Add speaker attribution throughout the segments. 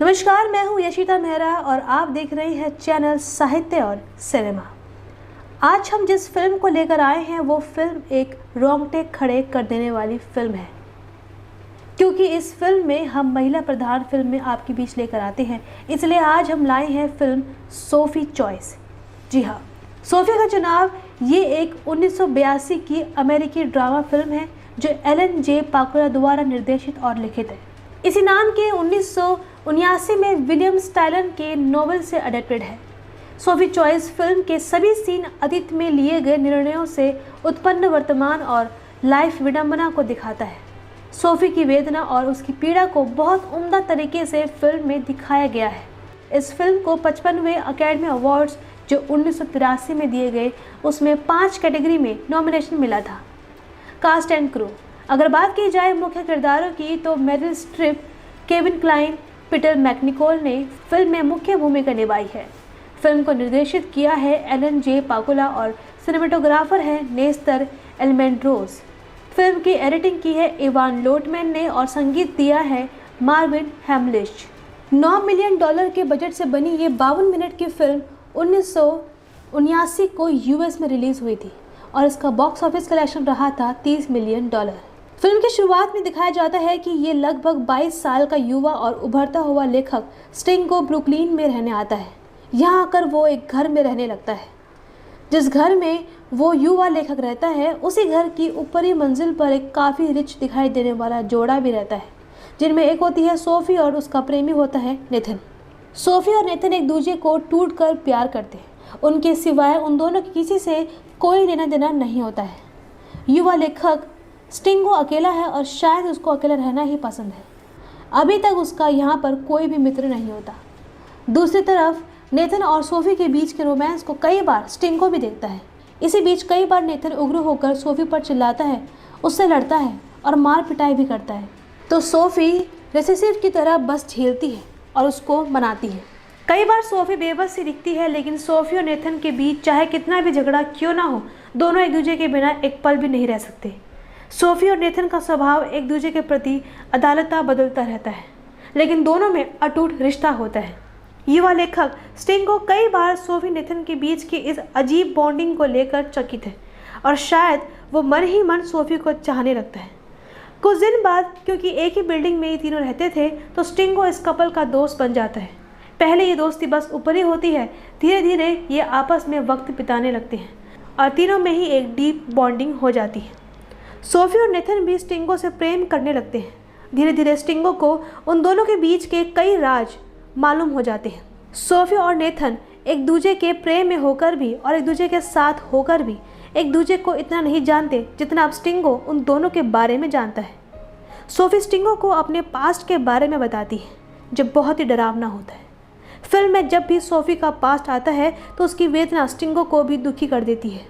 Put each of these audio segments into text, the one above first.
Speaker 1: नमस्कार, मैं हूँ यशिता मेहरा और आप देख रहे हैं चैनल साहित्य और सिनेमा। आज हम जिस फिल्म को लेकर आए हैं वो फिल्म एक रोंगटे खड़े कर देने वाली फिल्म है, क्योंकि इस फिल्म में हम महिला प्रधान फिल्म में आपके बीच लेकर आते हैं। इसलिए आज हम लाए हैं फिल्म सोफी चॉइस। जी हाँ, सोफी का चुनाव ये एक 1982 की अमेरिकी ड्रामा फिल्म है जो एलन जे पाकुला द्वारा निर्देशित और लिखित है। इसी नाम के 1979 में विलियम स्टाइलन के नॉवेल से अडेप्टेड है। सोफी चॉइस फिल्म के सभी सीन अतीत में लिए गए निर्णयों से उत्पन्न वर्तमान और लाइफ विडंबना को दिखाता है। सोफी की वेदना और उसकी पीड़ा को बहुत उम्दा तरीके से फिल्म में दिखाया गया है। इस फिल्म को 55वें अकेडमी अवार्ड्स जो 1983 में दिए गए, उसमें 5 कैटेगरी में नॉमिनेशन मिला था। कास्ट एंड क्रू, अगर बात की जाए मुख्य किरदारों की तो Meryl Streep, Kevin Kline, Peter McNicol ने फिल्म में मुख्य भूमिका निभाई है। फिल्म को निर्देशित किया है एलन जे पाकुला और सिनेमेटोग्राफर है नेस्तर एल्मेंड्रोज। फिल्म की एडिटिंग की है इवान लोटमैन ने और संगीत दिया है मार्विन हैमलिश। $9 मिलियन के बजट से बनी ये 52 मिनट की फिल्म 1979 को यूएस में रिलीज हुई थी और इसका बॉक्स ऑफिस कलेक्शन रहा था $30 मिलियन। फिल्म की शुरुआत में दिखाया जाता है कि ये लगभग 22 साल का युवा और उभरता हुआ लेखक स्टिंगो ब्रुकलिन में रहने आता है। यहाँ आकर वो एक घर में रहने लगता है। जिस घर में वो युवा लेखक रहता है उसी घर की ऊपरी मंजिल पर एक काफ़ी रिच दिखाई देने वाला जोड़ा भी रहता है, जिनमें एक होती है सोफी और उसका प्रेमी होता है नेथन। सोफी और नेथन एक दूसरे को टूटकर प्यार करते हैं। उनके सिवाय उन दोनों के किसी से कोई लेना देना नहीं होता है। युवा लेखक स्टिंगो अकेला है और शायद उसको अकेला रहना ही पसंद है। अभी तक उसका यहाँ पर कोई भी मित्र नहीं होता। दूसरी तरफ नेथन और सोफी के बीच के रोमांस को कई बार स्टिंगो भी देखता है। इसी बीच कई बार नेथन उग्र होकर सोफी पर चिल्लाता है, उससे लड़ता है और मार पिटाई भी करता है, तो सोफी रेसेसिव की तरह बस झेलती है और उसको मनाती है। कई बार सोफी बेबस सी दिखती है, लेकिन सोफी और नेथन के बीच चाहे कितना भी झगड़ा क्यों ना हो, दोनों एक दूसरे के बिना एक पल भी नहीं रह सकते। सोफी और नेथन का स्वभाव एक दूसरे के प्रति अदालता बदलता रहता है, लेकिन दोनों में अटूट रिश्ता होता है। युवा लेखक स्टिंगो कई बार सोफी नेथन के बीच की इस अजीब बॉन्डिंग को लेकर चकित है और शायद वो मन ही मन सोफी को चाहने लगता है। कुछ दिन बाद, क्योंकि एक ही बिल्डिंग में ये तीनों रहते थे, तो स्टिंगो इस कपल का दोस्त बन जाता है। पहले ये दोस्ती बस ऊपरी होती है, धीरे धीरे ये आपस में वक्त बिताने लगते हैं और तीनों में ही एक डीप बॉन्डिंग हो जाती है। सोफी और नेथन भी स्टिंगो से प्रेम करने लगते हैं। धीरे धीरे स्टिंगो को उन दोनों के बीच के कई राज मालूम हो जाते हैं। सोफी और नेथन एक दूसरे के प्रेम में होकर भी और एक दूसरे के साथ होकर भी एक दूसरे को इतना नहीं जानते जितना अब स्टिंगो उन दोनों के बारे में जानता है। सोफी स्टिंगो को अपने पास्ट के बारे में बताती है, जो बहुत ही डरावना होता है। फिल्म में जब भी सोफी का पास्ट आता है तो उसकी वेदना स्टिंगो को भी दुखी कर देती है।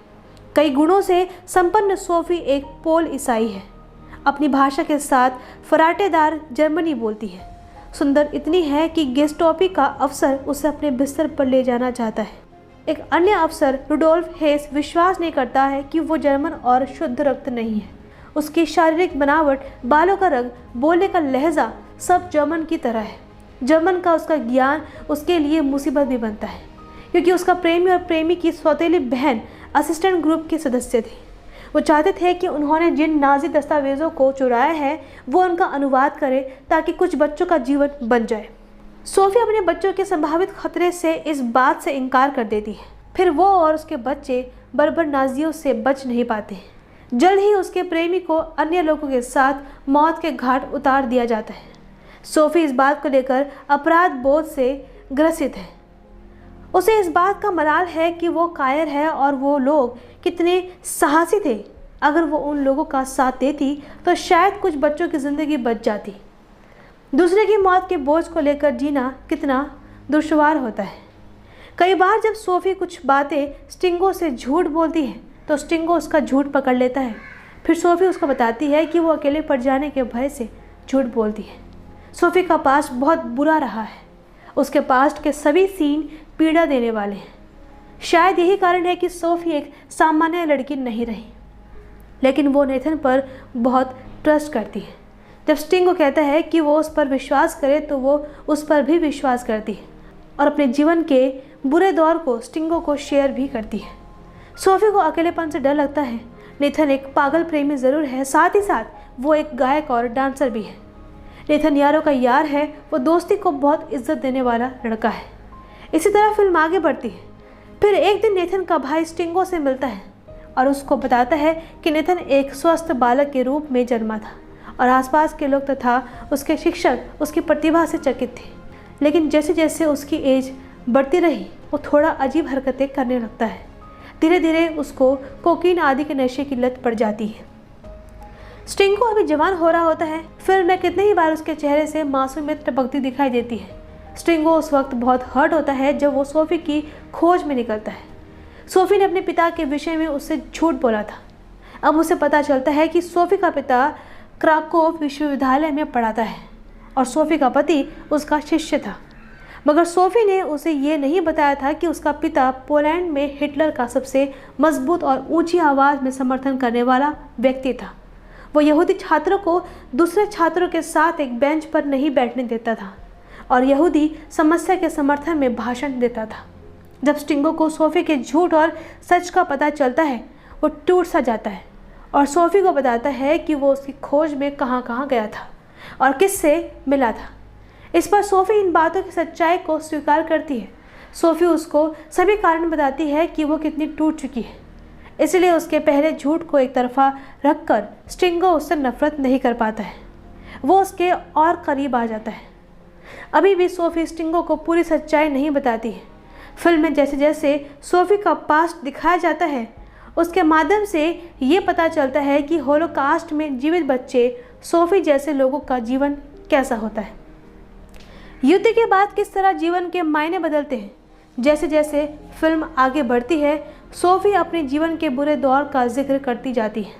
Speaker 1: कई गुणों से संपन्न सोफी एक पोल ईसाई है। अपनी भाषा के साथ फराटेदार जर्मनी बोलती है। सुंदर इतनी है कि गेस्टोपी का अफसर उसे अपने बिस्तर पर ले जाना चाहता है। एक अन्य अफसर रुडोल्फ हेस विश्वास नहीं करता है कि वो जर्मन और शुद्ध रक्त नहीं है। उसकी शारीरिक बनावट, बालों का रंग, बोलने का लहजा सब जर्मन की तरह है। जर्मन का उसका ज्ञान उसके लिए मुसीबत भी बनता है, क्योंकि उसका प्रेमी और प्रेमी की सौतेली बहन असिस्टेंट ग्रुप के सदस्य थे। वो चाहते थे कि उन्होंने जिन नाजी दस्तावेज़ों को चुराया है वो उनका अनुवाद करे ताकि कुछ बच्चों का जीवन बन जाए। सोफी अपने बच्चों के संभावित खतरे से इस बात से इनकार कर देती है। फिर वो और उसके बच्चे बर्बर नाजियों से बच नहीं पाते। जल्द ही उसके प्रेमी को अन्य लोगों के साथ मौत के घाट उतार दिया जाता है। सोफी इस बात को लेकर अपराध बोध से ग्रसित है। उसे इस बात का मलाल है कि वो कायर है और वो लोग कितने साहसी थे। अगर वो उन लोगों का साथ देती तो शायद कुछ बच्चों की ज़िंदगी बच जाती। दूसरे की मौत के बोझ को लेकर जीना कितना दुश्वार होता है। कई बार जब सोफी कुछ बातें स्टिंगो से झूठ बोलती है तो स्टिंगो उसका झूठ पकड़ लेता है। फिर सोफी उसको बताती है कि वो अकेले पड़ जाने के भय से झूठ बोलती है। सोफी का पास्ट बहुत बुरा रहा है। उसके पास्ट के सभी सीन पीड़ा देने वाले हैं। शायद यही कारण है कि सोफी एक सामान्य लड़की नहीं रही, लेकिन वो नेथन पर बहुत ट्रस्ट करती है। जब स्टिंग को कहता है कि वो उस पर विश्वास करे तो वो उस पर भी विश्वास करती है और अपने जीवन के बुरे दौर को स्टिंगो को शेयर भी करती है। सोफी को अकेलेपन से डर लगता है। नेथन एक पागल प्रेमी ज़रूर है, साथ ही साथ वो एक गायक और डांसर भी है। नेथन यारों का यार है, वो दोस्ती को बहुत इज्जत देने वाला लड़का है। इसी तरह फिल्म आगे बढ़ती है। फिर एक दिन नेथन का भाई स्टिंगो से मिलता है और उसको बताता है कि नेथन एक स्वस्थ बालक के रूप में जन्मा था और आसपास के लोग तथा उसके शिक्षक उसकी प्रतिभा से चकित थे। लेकिन जैसे जैसे उसकी एज बढ़ती रही वो थोड़ा अजीब हरकतें करने लगता है। धीरे धीरे उसको कोकीन आदि के नशे की लत पड़ जाती है। स्टिंगो अभी जवान हो रहा होता है। फिल्म में कितने ही बार उसके चेहरे से मासूमियत टपकती दिखाई देती है। स्टिंगो उस वक्त बहुत हर्ट होता है जब वो सोफी की खोज में निकलता है। सोफी ने अपने पिता के विषय में उससे झूठ बोला था। अब उसे पता चलता है कि सोफी का पिता क्राकोव विश्वविद्यालय में पढ़ाता है और सोफी का पति उसका शिष्य था। मगर सोफी ने उसे ये नहीं बताया था कि उसका पिता पोलैंड में हिटलर का सबसे मजबूत और ऊंची आवाज़ में समर्थन करने वाला व्यक्ति था। वो यहूदी छात्रों को दूसरे छात्रों के साथ एक बेंच पर नहीं बैठने देता था और यहूदी समस्या के समर्थन में भाषण देता था। जब स्टिंगो को सोफी के झूठ और सच का पता चलता है वो टूट सा जाता है और सोफी को बताता है कि वो उसकी खोज में कहाँ कहाँ गया था और किससे मिला था। इस पर सोफी इन बातों की सच्चाई को स्वीकार करती है। सोफी उसको सभी कारण बताती है कि वो कितनी टूट चुकी है। इसलिए उसके पहले झूठ को एक तरफा रखकर स्टिंगो उससे नफरत नहीं कर पाता है। वो उसके और करीब आ जाता है। अभी भी सोफी स्टिंगो को पूरी सच्चाई नहीं बताती है। फिल्म में जैसे जैसे सोफी का पास्ट दिखाया जाता है उसके माध्यम से ये पता चलता है कि होलोकास्ट में जीवित बच्चे सोफी जैसे लोगों का जीवन कैसा होता है। युद्ध के बाद किस तरह जीवन के मायने बदलते हैं। जैसे जैसे फिल्म आगे बढ़ती है सोफी अपने जीवन के बुरे दौर का जिक्र करती जाती है।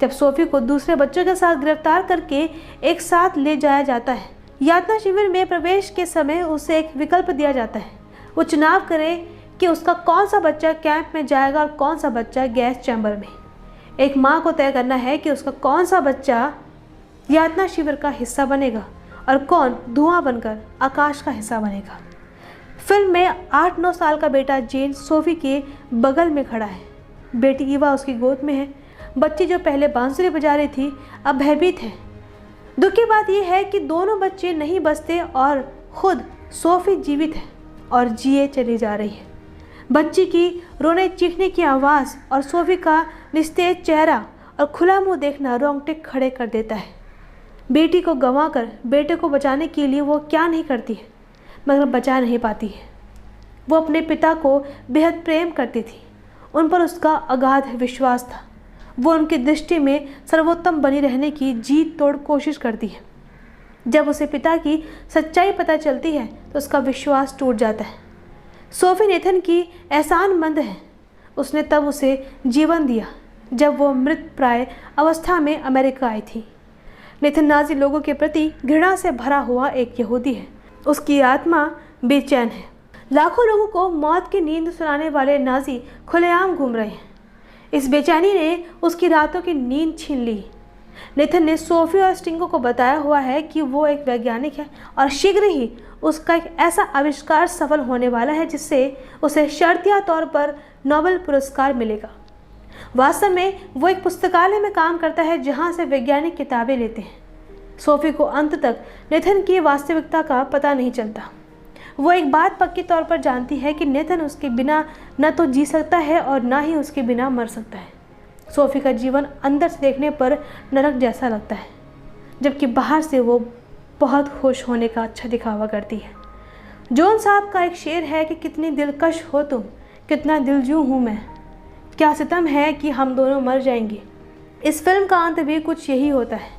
Speaker 1: जब सोफी को दूसरे बच्चों के साथ गिरफ्तार करके एक साथ ले जाया जाता है, यातना शिविर में प्रवेश के समय उसे एक विकल्प दिया जाता है। वो चुनाव करे कि उसका कौन सा बच्चा कैंप में जाएगा और कौन सा बच्चा गैस चैम्बर में। एक माँ को तय करना है कि उसका कौन सा बच्चा यातना शिविर का हिस्सा बनेगा और कौन धुआं बनकर आकाश का हिस्सा बनेगा। फिल्म में 8-9 साल का बेटा जेन सोफी के बगल में खड़ा है। बेटी ईवा उसकी गोद में है। बच्ची जो पहले बांसुरी बजा रही थी अब भयभीत है। दुख की बात यह है कि दोनों बच्चे नहीं बचते और खुद सोफी जीवित है और जिए चली जा रही है। बच्ची की रोने चीखने की आवाज़ और सोफी का निस्तेज चेहरा और खुला मुंह देखना रोंगटे खड़े कर देता है। बेटी को गंवाकर बेटे को बचाने के लिए वो क्या नहीं करती है, मगर बचा नहीं पाती है। वो अपने पिता को बेहद प्रेम करती थी। उन पर उसका अगाध विश्वास था। वो उनकी दृष्टि में सर्वोत्तम बनी रहने की जीत तोड़ कोशिश करती है। जब उसे पिता की सच्चाई पता चलती है तो उसका विश्वास टूट जाता है। सोफी नेथन की एहसानमंद है। उसने तब उसे जीवन दिया जब वो मृत प्राय अवस्था में अमेरिका आई थी। नेथन नाजी लोगों के प्रति घृणा से भरा हुआ एक यहूदी है। उसकी आत्मा बेचैन है। लाखों लोगों को मौत की नींद सुनाने वाले नाजी खुलेआम घूम रहे हैं। इस बेचैनी ने उसकी रातों की नींद छीन ली। नेथन ने सोफी और स्टिंगो को बताया हुआ है कि वो एक वैज्ञानिक है और शीघ्र ही उसका एक ऐसा आविष्कार सफल होने वाला है जिससे उसे शर्तिया तौर पर नोबेल पुरस्कार मिलेगा। वास्तव में वो एक पुस्तकालय में काम करता है जहाँ से वैज्ञानिक किताबें लेते हैं। सोफी को अंत तक नेथन की वास्तविकता का पता नहीं चलता। वो एक बात पक्की तौर पर जानती है कि नेथन उसके बिना न तो जी सकता है और ना ही उसके बिना मर सकता है। सोफी का जीवन अंदर से देखने पर नरक जैसा लगता है, जबकि बाहर से वो बहुत खुश होने का अच्छा दिखावा करती है। जॉन साहब का एक शेर है कि कितनी दिलकश हो तुम, कितना दिलजू हूँ मैं, क्या सितम है कि हम दोनों मर जाएंगे। इस फिल्म का अंत भी कुछ यही होता है।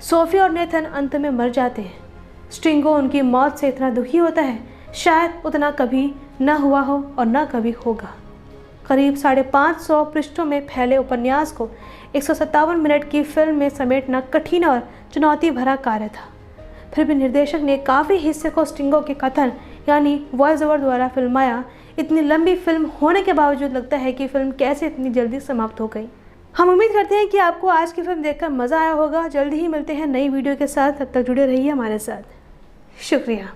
Speaker 1: सोफी और नेथन अंत में मर जाते हैं। स्टिंगो उनकी मौत से इतना दुखी होता है, शायद उतना कभी न हुआ हो और न कभी होगा। करीब 550 पृष्ठों में फैले उपन्यास को 157 मिनट की फिल्म में समेटना कठिन और चुनौती भरा कार्य था। फिर भी निर्देशक ने काफ़ी हिस्से को स्टिंगो के कथन यानी वॉइस ओवर द्वारा फिल्माया। इतनी लंबी फिल्म होने के बावजूद लगता है कि फिल्म कैसे इतनी जल्दी समाप्त हो गई। हम उम्मीद करते हैं कि आपको आज की फिल्म देखकर मज़ा आया होगा। जल्दी ही मिलते हैं नई वीडियो के साथ, तब तक जुड़े रहिए हमारे साथ। शुक्रिया।